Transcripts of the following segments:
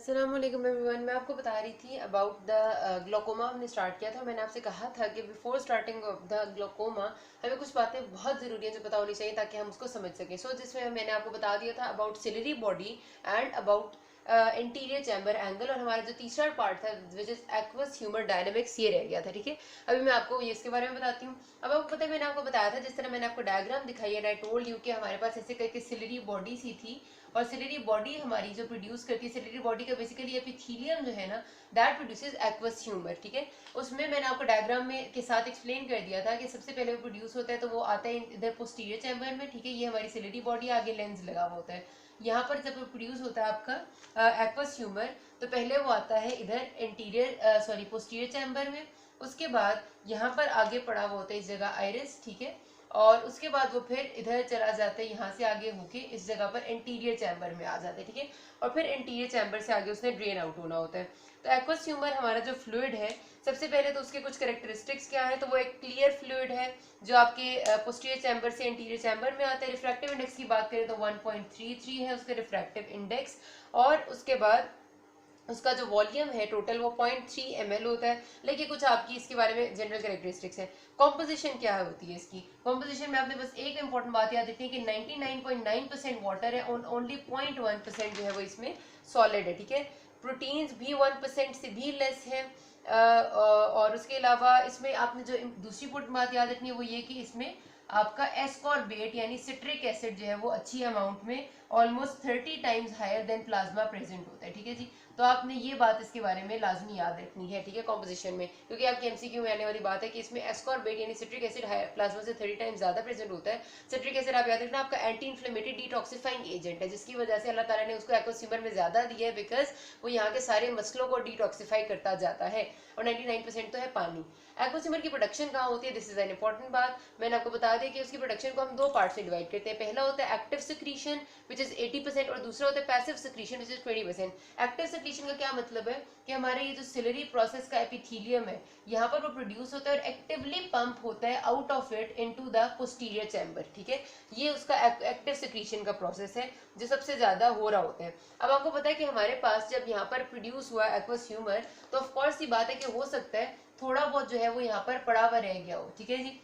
अस्सलाम वालेकुम एवरीवन। मैं आपको बता रही थी अबाउट द ग्लोकोमा। हमने स्टार्ट किया था, मैंने आपसे कहा था कि before starting of the glaucoma हमें कुछ बातें बहुत ज़रूरी हैं जो पता होनी चाहिए ताकि हम उसको समझ सकें। जिसमें मैंने आपको बता दिया था about ciliary body and about anterior chamber angle, और हमारा जो तीसरा पार्ट था which is aqueous humour dynamics, ये रह गया था। ठीक है, अभी मैं आपको ये इसके बारे में बताती हूँ। अब आपको पता है मैंने आपको बताया था, जिस तरह मैंने आपको डायग्राम दिखाई है, आई टोल्ड यू कि हमारे पास ऐसे करके सिलरी बॉडी सी थी, और सिलरी बॉडी हमारी जो प्रोड्यूस करती है, सिलरी बॉडी का बेसिकली एपिथेलियम जो है ना, दैट प्रोड्यूसेस एक्वस ह्यूमर। ठीक है, उसमें मैंने आपको डायग्राम में के साथ एक्सप्लेन कर दिया था कि सबसे पहले वो प्रोड्यूस होता है तो वो आता है इधर पोस्टीरियर चैम्बर में। ठीक है, ये हमारी सिलरी बॉडी, आगे लेंस लगा हुआ होता है। यहाँ पर जब प्रोड्यूस होता है आपका एक्वस ह्यूमर, तो पहले वो आता है इधर इंटीरियर पोस्टीरियर चैम्बर में। उसके बाद यहाँ पर आगे पड़ा हुआ होता है इस जगह आइरिस। ठीक है, और उसके बाद वो फिर इधर चला जाता है, यहाँ से आगे होके इस जगह पर इंटीरियर चैम्बर में आ जाता है। ठीक है, और फिर इंटीरियर चैम्बर से आगे उसने ड्रेन आउट होना होता है। तो एक्वस ह्यूमर हमारा जो फ्लूइड है, सबसे पहले तो उसके कुछ कैरेक्टरिस्टिक्स क्या है, तो वो एक क्लियर फ्लूइड है जो आपके पोस्टीरियर चैम्बर से इंटीरियर चैम्बर में आता है। रिफ्रैक्टिव इंडेक्स की बात करें तो 1.33 है उसका रिफ्रैक्टिव इंडेक्स, और उसके बाद उसका जो वॉल्यूम है टोटल वो 0.3 ml होता है। लेकिन कुछ आपकी इसके बारे में जनरल कैरेक्टरिस्टिक्स है। कॉम्पोजिशन क्या होती है इसकी, कॉम्पोजिशन में आपने बस एक इंपॉर्टेंट बात याद रखनी है कि 99.9% वाटर है और ओनली 0.1% जो है वो इसमें सॉलिड है। ठीक है, प्रोटीन्स भी 1% से भी लेस है। और उसके अलावा इसमें आपने जो दूसरी बात याद रखनी है वो ये कि इसमें आपका एस्कॉर्बेट यानी सिट्रिक एसिड जो है वो अच्छी अमाउंट में almost 30 times higher than plasma present होता है। ठीक है जी, तो आपने ये बात इसके बारे में लाजमी याद रखनी है। ठीक है, कॉम्पोजिशन में, क्योंकि आपकी एमसीक्यू में आने वाली बात है कि इसमें एस्कॉर्बेट यानी सिट्रिक एसिड प्लाज्मा से 30 टाइम्स ज्यादा प्रेजेंट होता है। सिट्रिक एसिड आप याद रखना आपका एंटी इन्फ्लेमेटरी डिटॉक्सिफाइंग एजेंट है, जिसकी वजह से अल्लाह ताला ने उसको एक्वस ह्यूमर में ज्यादा दिया है, बिकॉज वो यहाँ के सारे मसलों को डिटॉक्सिफाई करता जाता है, और 99% तो है पानी। एक्वस ह्यूमर की प्रोडक्शन कहाँ होती है, दिस इज एन इंपॉर्टेंट बात। मैंने आपको बता दिया कि उसकी प्रोडक्शन को हम दो पार्ट में डिवाइड करते हैं। पहला होता है एक्टिव सिक्रीशन विच इज 80%, और दूसरा होता है passive secretion which is 20%। Active secretion का क्या मतलब है कि हमारे ये जो सिलरी प्रोसेस का एपिथेलियम है, यहाँ पर वो प्रोड्यूस होता है और एक्टिवली पंप होता है out of it into the posterior chamber. ठीक है, ये उसका एक्टिव सिक्रीशन का प्रोसेस है जो सबसे ज्यादा हो रहा होता है। अब आपको पता है कि हमारे पास जब यहाँ पर प्रोड्यूस हुआ एक्वस ह्यूमर, तो ऑफकोर्स ये बात है कि हो सकता है थोड़ा बहुत जो है वो यहाँ पर पड़ा हुआ रह गया हो। ठीक है जी,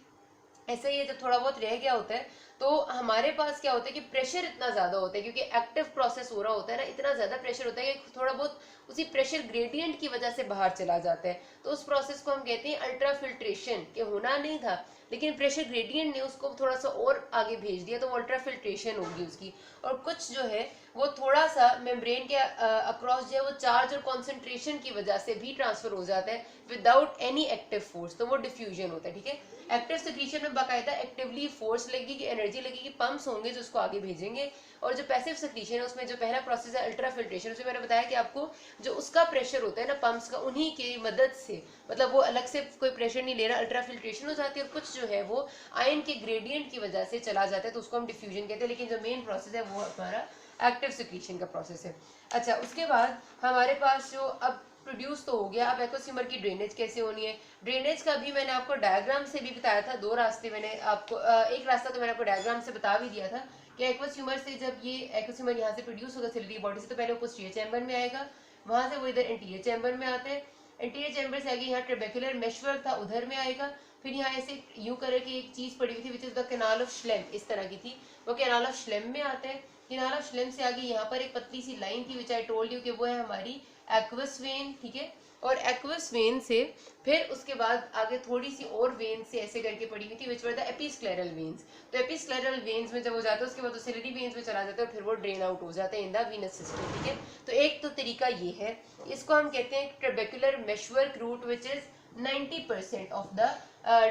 ऐसे ही जब थोड़ा बहुत रह गया होता है तो हमारे पास क्या होता है कि प्रेशर इतना ज्यादा होता है, क्योंकि एक्टिव प्रोसेस हो रहा होता है ना, इतना ज्यादा प्रेशर होता है कि थोड़ा बहुत उसी प्रेशर ग्रेडियंट की वजह से बाहर चला जाता है। तो उस प्रोसेस को हम कहते हैं अल्ट्रा फिल्ट्रेशन, के होना नहीं था लेकिन प्रेशर ग्रेडियंट ने उसको थोड़ा सा और आगे भेज दिया, तो वो अल्ट्रा फिल्ट्रेशन होगी उसकी। और कुछ जो है वो थोड़ा सा मेम्ब्रेन के अक्रॉस जो है वो चार्ज और कॉन्सेंट्रेशन की वजह से भी ट्रांसफर हो जाता है विदाउट एनी एक्टिव फोर्स, तो वो डिफ्यूजन होता है। ठीक है, एक्टिव सिक्रीशन में बाकायदा एक्टिवली फोर्स लगेगी, एनर्जी लगेगी, पंप्स होंगे जो उसको आगे भेजेंगे। और जो पैसिव सिक्रीशन है उसमें जो पहला प्रोसेस है अल्ट्रा फिल्ट्रेशन, उसमें मैंने बताया कि आपको जो उसका प्रेशर होता है ना पंप्स का, उन्हीं की मदद से, मतलब वो अलग से कोई प्रेशर नहीं ले रहा, अल्ट्रा फिल्ट्रेशन हो जाती है। और कुछ जो है वो आयन के ग्रेडियंट की वजह से चला जाता है, तो उसको हम डिफ्यूजन कहते हैं। लेकिन जो मेन प्रोसेस है वो हमारा एक्टिव सिक्रीशन का प्रोसेस है। अच्छा, उसके बाद हमारे पास जो अब प्रोड्यूस तो हो गया, अब एक्वस ह्यूमर की ड्रेनेज कैसे होनी है। ड्रेनेज का भी मैंने आपको डायग्राम से भी बताया था, दो रास्ते मैंने आपको एक रास्ता तो मैंने आपको डायग्राम से बता भी दिया था कि एक्वस ह्यूमर से जब ये एक्वस ह्यूमर यहाँ से प्रोड्यूस होगा सिलरी बॉडी से, तो पहले वो पोस्टीरियर चैम्बर में आएगा, वहां से वो इधर इंटीरियर चैम्बर में आते हैं, इंटीरियर चैम्बर से आगे यहाँ ट्रेबेकुलर मेशवर्क था उधर में आएगा, फिर यहाँ ऐसे यूं करे कि एक चीज पड़ी हुई थी which is the canal of Schlemm, इस तरह की थी, वो कैनाल ऑफ श्लेम में आते हैं। कैनाल ऑफ श्लेम से आगे यहाँ पर एक पतली सी लाइन थी विच आई टोल्ड यू कि वो है हमारी एक्वस वेन। ठीक है, और एक्वस वेन से फिर उसके बाद आगे थोड़ी सी और वेन से ऐसे करके पड़ी हुई थी विच वर द एपिस्क्लेरल वेन्स। तो एपिस्क्लेरल वेन्स में जब हो जाता है उसके बाद तो सिलरी वेन्स में चला जाता है और फिर वो ड्रेन आउट हो जाता है इन द वीनस सिस्टम। ठीक है, तो एक तो तरीका ये है, इसको हम कहते हैं trabecular meshwork route which is 90% of the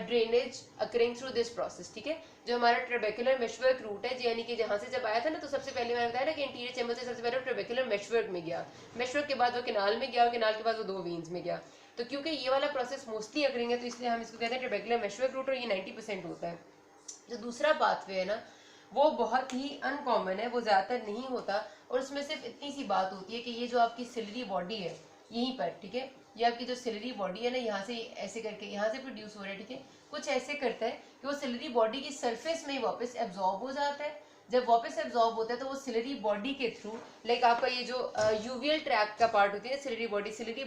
drainage occurring through this process. ठीक है, जो हमारा ट्रेबेकुलर मेशवर्क रूट है, यानी कि जहां से जब आया था ना, तो सबसे पहले मैंने बताया ना कि इंटीरियर चैम्बर से सबसे पहले ट्रेबेकुलर मेशवर्क में गया, मेशवर्क के बाद वो कैनाल में गया, और कैनाल के बाद वो दो वेन्स में गया। तो क्योंकि ये वाला प्रोसेस मोस्टली अकरिंग है, तो इसलिए हम इसको कहते हैं ट्रेबेकुलर मेशवर्क रूट, और ये 90% होता है। जो दूसरा पाथवे है ना, वो बहुत ही अनकॉमन है, वो ज्यादातर नहीं होता, और उसमें सिर्फ इतनी सी बात होती है कि ये जो आपकी सिलरी बॉडी है यहीं पर, ठीक है, ये आपकी जो सिलरी बॉडी है ना, यहाँ से ऐसे करके यहाँ से प्रोड्यूस हो रहा है। ठीक है, कुछ ऐसे करता है कि वो सिलरी बॉडी की सरफेस में ही वापस एब्जॉर्ब हो जाता है, जब वापस एब्जॉर्ब होता है तो वो सिलरी बॉडी के थ्रू, लाइक आपका ये जो यूवियल ट्रैक का पार्ट होती है सिलरी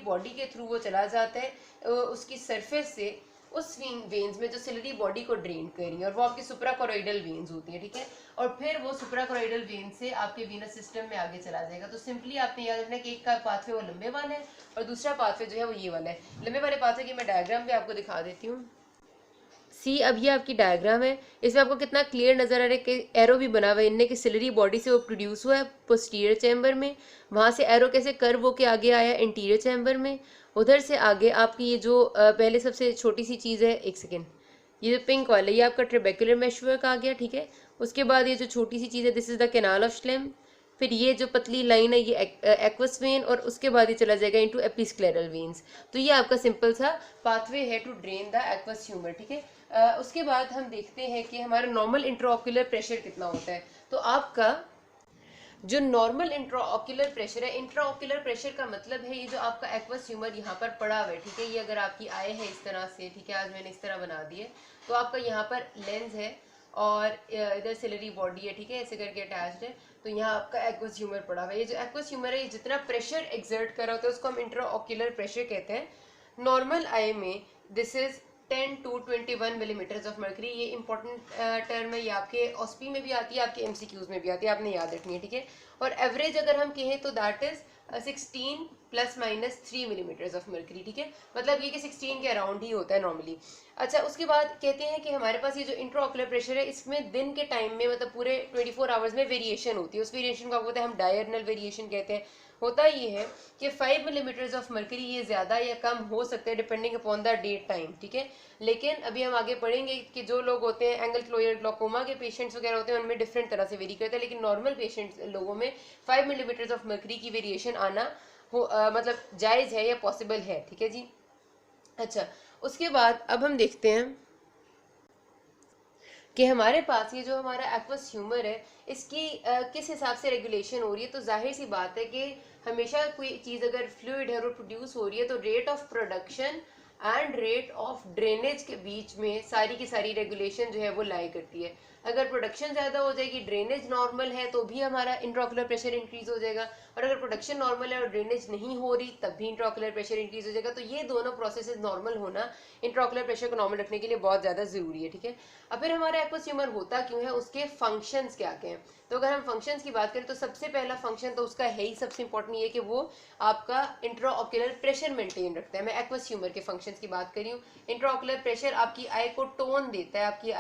बॉडी के थ्रू वो चला जाता है उसकी सरफेस से उस वेन्स में जो सिलरी बॉडी को ड्रेन कर रही है, और वो आपकी सुप्राकोरॉइडल वेन्स होती है, ठीक है। और फिर वो सुप्राकोरॉइडल वेन से आपके वीनस सिस्टम में आगे चला जाएगा। तो सिंपली आपने याद रखना कि एक का पाथवे वो लंबे वाला है और दूसरा पाथवे जो है वो ये वाला है। लंबे वाले पाथवे की मैं डायग्राम भी आपको दिखा देती हूँ। सी, अब ये आपकी डायग्राम है, इसमें आपको कितना क्लियर नजर आ रहा है कि एरो भी बना हुआ है इनने कि सिलरी बॉडी से वो प्रोड्यूस हुआ है पोस्टीरियर चैम्बर में, वहां से एरो कैसे कर्व होके आगे आया इंटीरियर चैम्बर में, उधर से आगे आपकी ये जो पहले सबसे छोटी सी चीज़ है, एक सेकेंड, ये जो पिंक वाला ये आपका ट्रेबेकुलर मेशवर्क आ गया, ठीक है। उसके बाद ये जो छोटी सी चीज़ है this is the canal of Schlemm, फिर ये जो पतली लाइन है ये एक्वस वेन, और उसके बाद ये चला जाएगा इनटू एपिस्क्लेरल वेन्स। तो ये आपका सिंपल सा पाथवे है to drain the aqueous humour, ठीक है। उसके बाद हम देखते हैं कि हमारा नॉर्मल इंट्राऑक्यूलर प्रेशर कितना होता है। तो आपका जो नॉर्मल इंट्राऑक्यूलर प्रेशर है, इंट्राऑक्यूलर प्रेशर का मतलब है ये जो आपका एक्वस ह्यूमर यहाँ पर पड़ा हुआ है, ठीक है। ये अगर आपकी आई है इस तरह से, ठीक है, आज मैंने इस तरह बना दी है, तो आपका यहाँ पर लेंस है और इधर सिलरी बॉडी है, ठीक है, ऐसे करके अटैच्ड है। तो यहाँ आपका एक्वस ह्यूमर पड़ा हुआ है। ये जो एक्वस ह्यूमर है ये जितना प्रेशर एक्सर्ट कर रहा होता है उसको हम इंट्राऑक्यूलर प्रेशर कहते हैं। नॉर्मल आई में this is 10 to 21 millimetres of mercury. ये इंपॉर्टेंट टर्म है, ये आपके ऑस्पी में भी आती है, आपके एमसीक्यूज में भी आती है, आपने याद रखनी है, ठीक है। और एवरेज अगर हम कहें तो that is 16 ±3 millimetres of mercury, ठीक है। मतलब ये कि 16 के अराउंड ही होता है नॉर्मली। अच्छा, उसके बाद कहते हैं कि हमारे पास ये जो इंट्राऑक्यूलर प्रेशर है इसमें दिन के टाइम में मतलब पूरे 24 आवर्स में वेरिएशन होती है। उस वेरिएशन को आपको पता है हम डायरनल वेरिएशन कहते हैं। होता ये है कि 5 मिलीमीटर्स ऑफ मर्करी ये ज़्यादा या कम हो सकते हैं depending upon the day time, ठीक है। लेकिन अभी हम आगे पढ़ेंगे कि जो लोग होते हैं एंगल क्लोजर ग्लोकोमा के पेशेंट्स वगैरह होते हैं उनमें डिफरेंट तरह से वेरी करता है, लेकिन नॉर्मल पेशेंट्स लोगों में 5 मिलीमीटर्स ऑफ मर्करी की वेरिएशन आना मतलब जायज़ है या पॉसिबल है, ठीक है जी। अच्छा, उसके बाद अब हम देखते हैं कि हमारे पास ये जो हमारा एक्वस ह्यूमर है इसकी किस हिसाब से रेगुलेशन हो रही है। तो जाहिर सी बात है कि हमेशा कोई चीज़ अगर फ्लूइड है और प्रोड्यूस हो रही है तो rate of production and rate of drainage के बीच में सारी की सारी रेगुलेशन जो है वो लाई करती है। अगर प्रोडक्शन ज़्यादा हो जाएगी, ड्रेनेज नॉर्मल है, तो भी हमारा इंट्राऑक्यूलर प्रेशर इंक्रीज हो जाएगा, और अगर प्रोडक्शन नॉर्मल है और ड्रेनेज नहीं हो रही तब भी इंट्राऑक्यूलर प्रेशर इंक्रीज हो जाएगा। तो ये दोनों प्रोसेसेस नॉर्मल होना इंट्राऑक्यूलर प्रेशर को नॉर्मल रखने के लिए बहुत ज़्यादा ज़रूरी है, ठीक है। अब फिर हमारा एक्वस ह्यूमर होता क्यों है, उसके फंक्शंस क्या क्या हैं। तो अगर हम फंक्शंस की बात करें तो सबसे पहला फंक्शन तो उसका है ही सबसे इंपॉर्टेंट ये कि वो आपका इंट्राऑक्यूलर प्रेशर मेंटेन रखता है। मैं एक्वस ह्यूमर के फंक्शंस की बात कर रही हूँ। इंट्राऑक्यूलर प्रेशर आपकी आई को टोन देता है, आपकी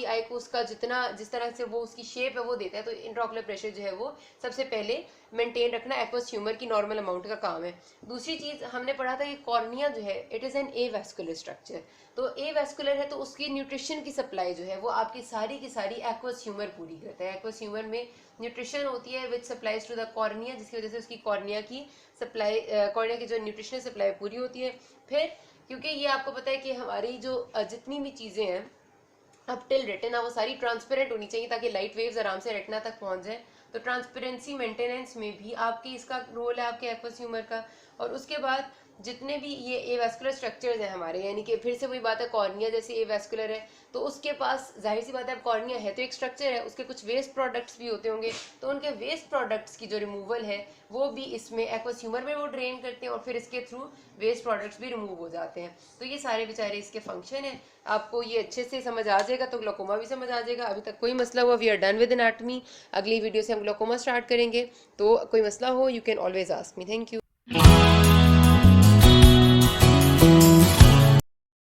आई को उसका जितना जिस तरह से वो उसकी शेप है वो देता है। तो इंट्राऑक्यूलर प्रेशर जो है वो सबसे पहले मेंटेन रखना एक्वस ह्यूमर की नॉर्मल अमाउंट का काम है। दूसरी चीज हमने पढ़ा था कि कॉर्निया जो है it is an avascular structure. तो एवेस्कुलर है तो उसकी न्यूट्रिशन की सप्लाई जो है वो आपकी सारी की सारी एक्वस ह्यूमर पूरी करता है। एक्वस ह्यूमर में न्यूट्रिशन होती है which supplies to the cornea, जिसकी वजह से उसकी कॉर्निया की सप्लाई, कॉर्निया की जो न्यूट्रिशनल सप्लाई पूरी होती है। फिर क्योंकि ये आपको पता है कि हमारी जो जितनी भी चीज़ें हैं अब टिल रेटिना वो सारी ट्रांसपेरेंट होनी चाहिए ताकि लाइट वेव्स आराम से रेटिना तक पहुंच जाए। तो ट्रांसपेरेंसी मेंटेनेंस में भी आपकी इसका रोल है आपके एक्वस ह्यूमर का। और उसके बाद जितने भी ये एवेस्कुलर स्ट्रक्चर्स हैं हमारे, यानी कि फिर से वही बात है, कॉर्निया जैसे एवेस्कुलर है तो उसके पास जाहिर सी बात है अब कॉर्निया है तो एक स्ट्रक्चर है, उसके कुछ वेस्ट प्रोडक्ट्स भी होते होंगे, तो उनके वेस्ट प्रोडक्ट्स की जो रिमूवल है वो भी इसमें एक्वस ह्यूमर में वो ड्रेन करते हैं और फिर इसके थ्रू वेस्ट प्रोडक्ट्स भी रिमूव हो जाते हैं। तो ये सारे बेचारे इसके फंक्शन है। आपको ये अच्छे से समझ आ जाएगा तो ग्लोकोमा भी समझ आ जाएगा। अभी तक कोई मसला हुआ, we are done with anatomy. अगली वीडियो से हम ग्लोकोमा स्टार्ट करेंगे, तो कोई मसला हो you can always ask me. Thank you.